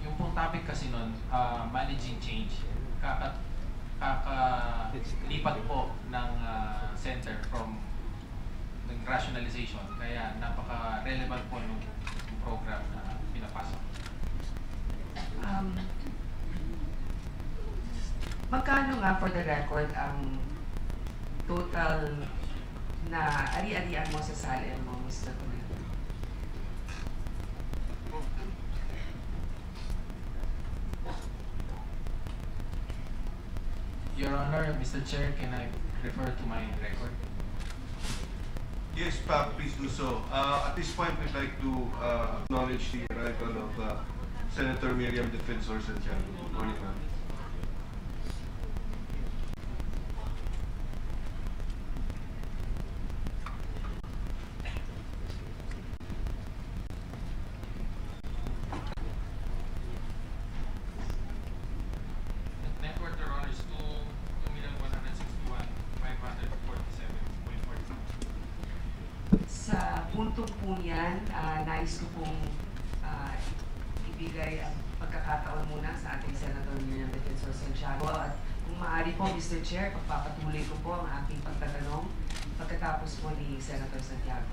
yung pong topic kasi nun, managing change. Kakalipat po ng center from ng rationalization. Kaya napaka-relevant po ng program na pinapasok. Magkano nga for the record ang total na ari-arian mo sa salary mo, Mr. Toledo? Your Honor, Mr. Chair, can I refer to my record? Yes, Pak, please do so. At this point, we'd like to acknowledge the arrival of Senator Miriam Defensor Santiago. Good morning, ma'am. Net worth, Your Honor, is 2,161,547.40. Sa puntong po yan, nais ko pong ibigay ang pagkakataon muna sa ating Senator Miriam Defensor Santiago. At kung maaari po, Mr. Chair, pagpapatuloy ko po ang aking pagtatanong pagkatapos po ni Senator Santiago.